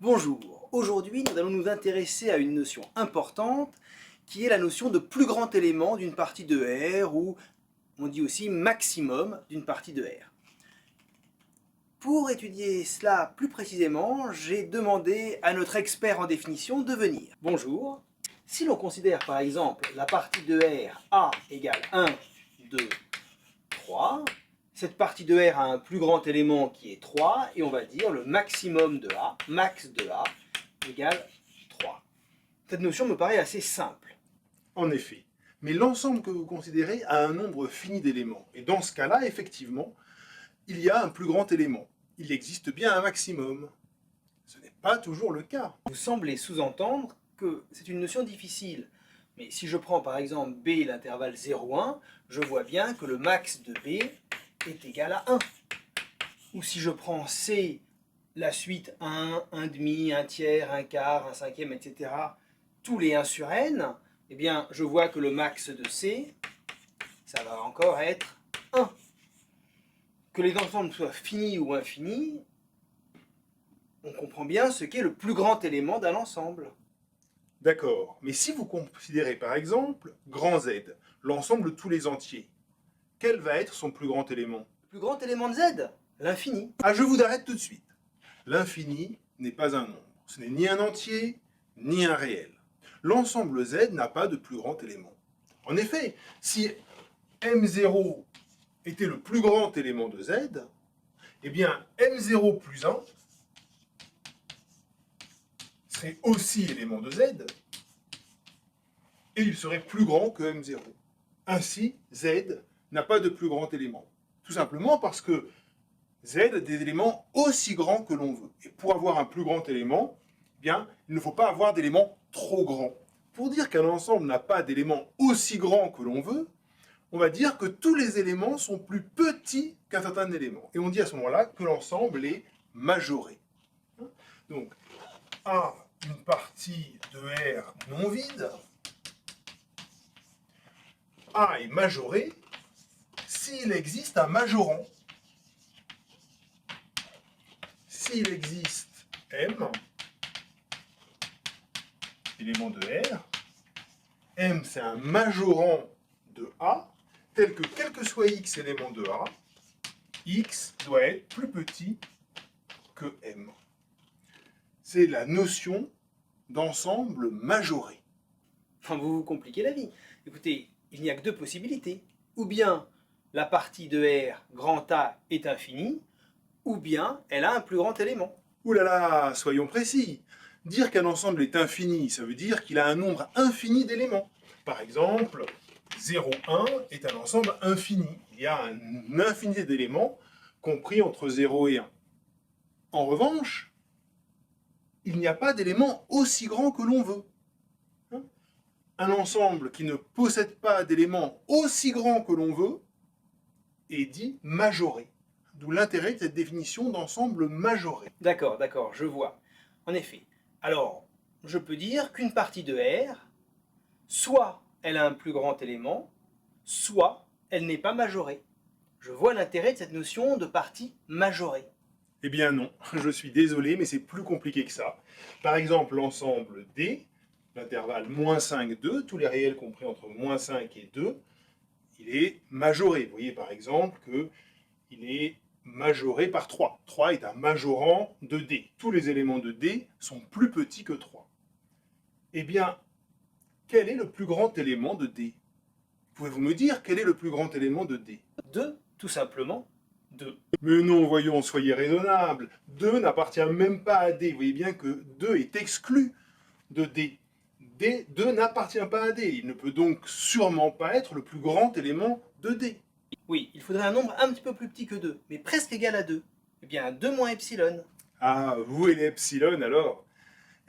Bonjour, aujourd'hui nous allons nous intéresser à une notion importante qui est la notion de plus grand élément d'une partie de R ou on dit aussi maximum d'une partie de R. Pour étudier cela plus précisément, j'ai demandé à notre expert en définition de venir. Bonjour. Si l'on considère par exemple la partie de R A égale 1, 2, 3, cette partie de R a un plus grand élément qui est 3, et on va dire le maximum de A, max de A, égale 3. Cette notion me paraît assez simple. En effet, mais l'ensemble que vous considérez a un nombre fini d'éléments. Et dans ce cas-là, effectivement, il y a un plus grand élément. Il existe bien un maximum. Ce n'est pas toujours le cas. Vous semblez sous-entendre que c'est une notion difficile. Mais si je prends par exemple B l'intervalle 0,1, je vois bien que le max de B est égal à 1. Ou si je prends C, la suite 1, 1 demi, 1 tiers, 1 quart, 1 cinquième, etc., tous les 1 sur n, eh bien je vois que le max de C, ça va encore être 1. Que les ensembles soient finis ou infinis, on comprend bien ce qu'est le plus grand élément d'un ensemble. D'accord, mais si vous considérez par exemple grand Z, l'ensemble de tous les entiers, quel va être son plus grand élément? Le plus grand élément de Z, l'infini. Ah, je vous arrête tout de suite. L'infini n'est pas un nombre. Ce n'est ni un entier, ni un réel. L'ensemble Z n'a pas de plus grand élément. En effet, si M0 était le plus grand élément de Z, eh bien M0 plus 1 serait aussi élément de Z, et il serait plus grand que M0. Ainsi, Z n'a pas de plus grand élément. Tout simplement parce que Z a des éléments aussi grands que l'on veut. Et pour avoir un plus grand élément, eh bien, il ne faut pas avoir d'éléments trop grands. Pour dire qu'un ensemble n'a pas d'éléments aussi grands que l'on veut, on va dire que tous les éléments sont plus petits qu'un certain élément. Et on dit à ce moment-là que l'ensemble est majoré. Donc, A, une partie de R non vide, A est majoré s'il existe un majorant. S'il existe M, élément de R, M c'est un majorant de A, tel que quel que soit X élément de A, X doit être plus petit que M. C'est la notion d'ensemble majoré. Enfin, vous vous compliquez la vie. Écoutez, il n'y a que deux possibilités. Ou bien la partie de R, grand A, est infinie, ou bien elle a un plus grand élément. Ouh là là, soyons précis. Dire qu'un ensemble est infini, ça veut dire qu'il a un nombre infini d'éléments. Par exemple, 0,1 est un ensemble infini. Il y a une infinité d'éléments compris entre 0 et 1. En revanche, il n'y a pas d'éléments aussi grands que l'on veut. Un ensemble qui ne possède pas d'éléments aussi grands que l'on veut est dit majoré. D'où l'intérêt de cette définition d'ensemble majoré. D'accord, je vois. En effet. Alors, je peux dire qu'une partie de R, soit elle a un plus grand élément, soit elle n'est pas majorée. Je vois l'intérêt de cette notion de partie majorée. Eh bien non, je suis désolé, mais c'est plus compliqué que ça. Par exemple, l'ensemble D, l'intervalle -5, 2, tous les réels compris entre -5 et 2, il est majoré. Vous voyez par exemple qu'il est majoré par 3. 3 est un majorant de D. Tous les éléments de D sont plus petits que 3. Eh bien, quel est le plus grand élément de D? Pouvez-vous me dire quel est le plus grand élément de D? 2, tout simplement, 2. Mais non, voyons, soyez raisonnable. 2 n'appartient même pas à D. Vous voyez bien que 2 est exclu de D. 2 n'appartient pas à D. Il ne peut donc sûrement pas être le plus grand élément de D. Oui, il faudrait un nombre un petit peu plus petit que 2, mais presque égal à 2. Eh bien, 2 moins epsilon. Ah, vous et les epsilon alors?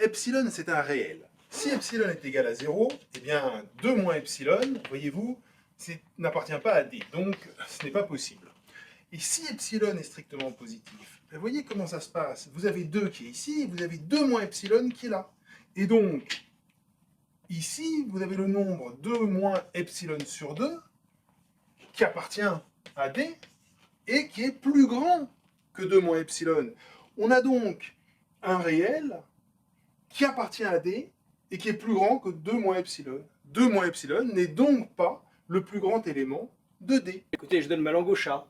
Epsilon, c'est un réel. Si epsilon est égal à 0, eh bien 2 moins epsilon, voyez-vous, n'appartient pas à D. Donc, ce n'est pas possible. Et si epsilon est strictement positif, vous voyez comment ça se passe. Vous avez 2 qui est ici, et vous avez 2 moins epsilon qui est là. Et donc, ici, vous avez le nombre 2 moins epsilon sur 2, qui appartient à D, et qui est plus grand que 2 moins epsilon. On a donc un réel qui appartient à D et qui est plus grand que 2 moins epsilon. 2 moins epsilon n'est donc pas le plus grand élément de D. Écoutez, je donne ma langue au chat.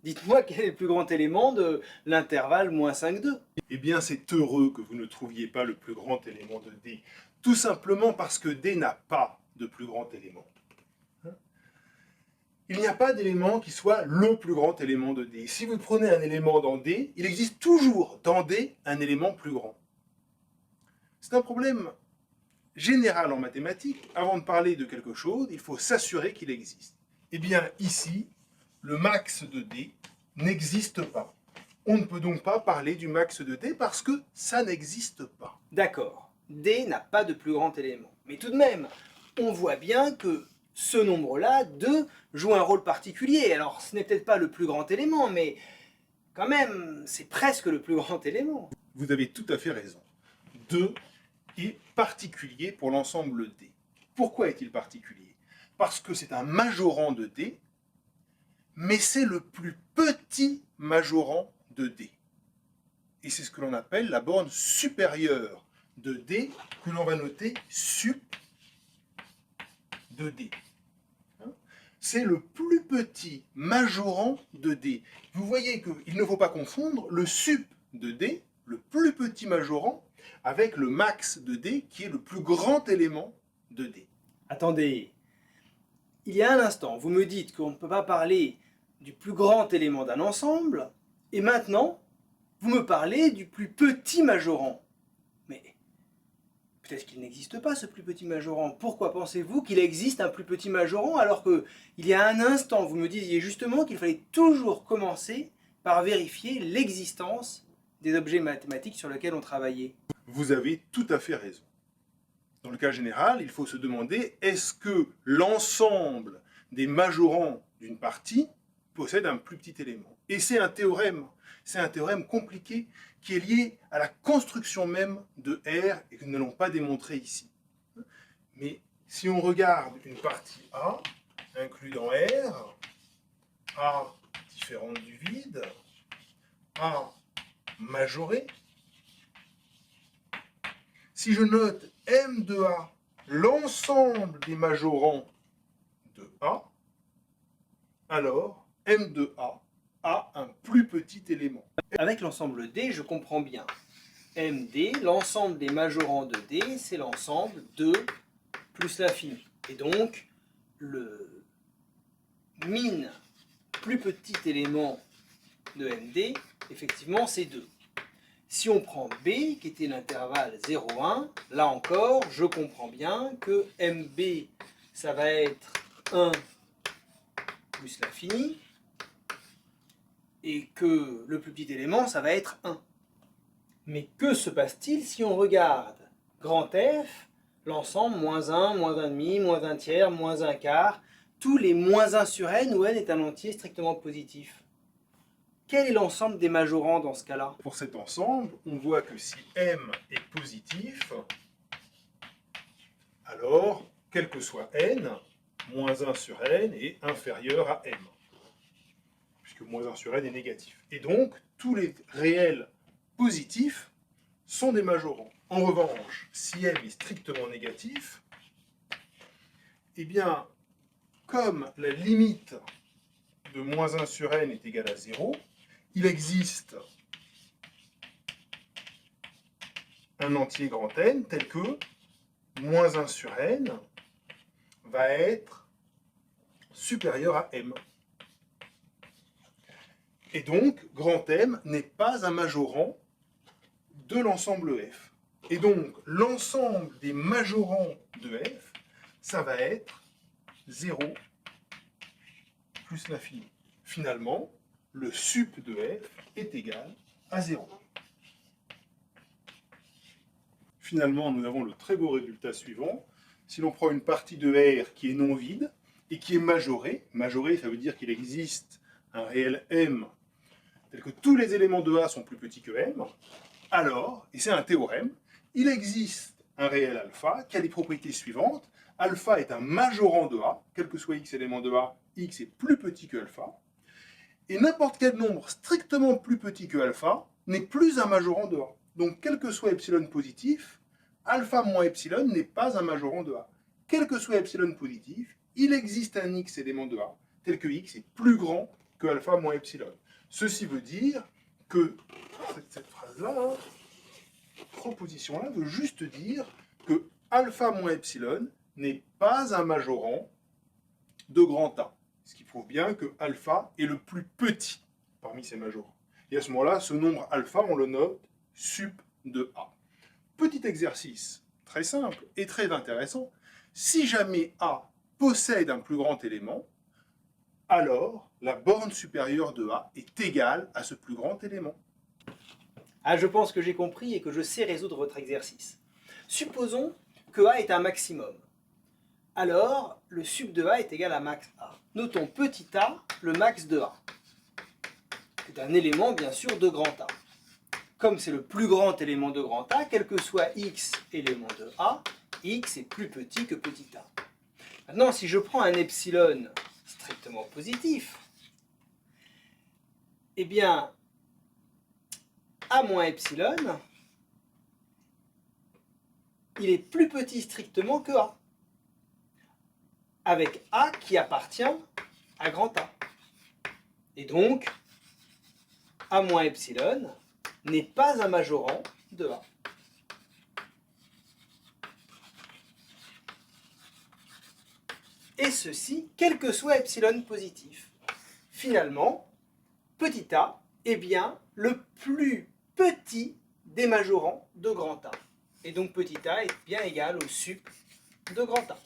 Dites-moi quel est le plus grand élément de l'intervalle moins 5, 2. Eh bien, c'est heureux que vous ne trouviez pas le plus grand élément de D. Tout simplement parce que D n'a pas de plus grand élément. Il n'y a pas d'élément qui soit le plus grand élément de D. Si vous prenez un élément dans D, il existe toujours dans D un élément plus grand. C'est un problème général en mathématiques. Avant de parler de quelque chose, il faut s'assurer qu'il existe. Eh bien, ici, le max de D n'existe pas. On ne peut donc pas parler du max de D parce que ça n'existe pas. D'accord, D n'a pas de plus grand élément. Mais tout de même, on voit bien que ce nombre-là, 2, joue un rôle particulier. Alors, ce n'est peut-être pas le plus grand élément, mais quand même, c'est presque le plus grand élément. Vous avez tout à fait raison. 2 est particulier pour l'ensemble D. Pourquoi est-il particulier? Parce que c'est un majorant de D, mais c'est le plus petit majorant de D. Et c'est ce que l'on appelle la borne supérieure de D, que l'on va noter sup de D. C'est le plus petit majorant de D. Vous voyez qu'il ne faut pas confondre le sup de D, le plus petit majorant, avec le max de D, qui est le plus grand élément de D. Attendez, il y a un instant, vous me dites qu'on ne peut pas parler du plus grand élément d'un ensemble, et maintenant, vous me parlez du plus petit majorant. Mais peut-être qu'il n'existe pas ce plus petit majorant. Pourquoi pensez-vous qu'il existe un plus petit majorant alors que il y a un instant, vous me disiez justement qu'il fallait toujours commencer par vérifier l'existence des objets mathématiques sur lesquels on travaillait? Vous avez tout à fait raison. Dans le cas général, il faut se demander, est-ce que l'ensemble des majorants d'une partie possède un plus petit élément? Et c'est un théorème compliqué qui est lié à la construction même de R et que nous n'allons pas démontrer ici. Mais si on regarde une partie A, inclue dans R, A différente du vide, A majorée, si je note M de A, l'ensemble des majorants de A, alors M de A a un plus petit élément. Avec l'ensemble D, je comprends bien. MD, l'ensemble des majorants de D, c'est l'ensemble de plus l'infini. Et donc, le min plus petit élément de MD, effectivement, c'est 2. Si on prend B, qui était l'intervalle 0,1, là encore, je comprends bien que MB, ça va être 1 plus l'infini, et que le plus petit élément, ça va être 1. Mais que se passe-t-il si on regarde grand F, l'ensemble moins 1, moins 1 demi, moins 1 tiers, moins 1 quart, tous les moins 1 sur n où n est un entier strictement positif? Quel est l'ensemble des majorants dans ce cas-là? Pour cet ensemble, on voit que si M est positif, alors, quel que soit n, moins 1 sur n est inférieur à m. Puisque moins 1 sur n est négatif. Et donc, tous les réels positifs sont des majorants. En revanche, si m est strictement négatif, eh bien, comme la limite de moins 1 sur n est égale à 0, il existe un entier grand N tel que moins 1 sur n va être supérieur à m. Et donc, grand M n'est pas un majorant de l'ensemble F. Et donc, l'ensemble des majorants de F, ça va être 0 plus l'infini. Finalement, le sup de F est égal à 0. Finalement, nous avons le très beau résultat suivant. Si l'on prend une partie de R qui est non vide et qui est majorée, majorée ça veut dire qu'il existe un réel M tel que tous les éléments de A sont plus petits que M, alors, et c'est un théorème, il existe un réel alpha qui a les propriétés suivantes. Alpha est un majorant de A, quel que soit x élément de A, x est plus petit que alpha. Et n'importe quel nombre strictement plus petit que alpha n'est plus un majorant de A. Donc, quel que soit epsilon positif, alpha moins epsilon n'est pas un majorant de A. Quel que soit epsilon positif, il existe un x élément de A, tel que x est plus grand que alpha moins epsilon. Ceci veut dire que cette phrase-là, hein, proposition-là, veut juste dire que alpha moins epsilon n'est pas un majorant de grand A. Ce qui prouve bien que alpha est le plus petit parmi ces majorants. Et à ce moment-là, ce nombre alpha, on le note sup de A. Petit exercice très simple et très intéressant. Si jamais A possède un plus grand élément, alors la borne supérieure de A est égale à ce plus grand élément. Ah, je pense que j'ai compris et que je sais résoudre votre exercice. Supposons que A est un maximum. Alors, le sup de A est égal à max A. Notons petit a, le max de A. C'est un élément, bien sûr, de grand A. Comme c'est le plus grand élément de grand A, quel que soit x élément de A, x est plus petit que petit a. Maintenant, si je prends un epsilon strictement positif, eh bien, a moins epsilon, il est plus petit strictement que A, avec A qui appartient à grand A. Et donc, A moins epsilon n'est pas un majorant de A. Et ceci, quel que soit epsilon positif. Finalement, petit a est bien le plus petit des majorants de grand A. Et donc petit a est bien égal au sup de grand A.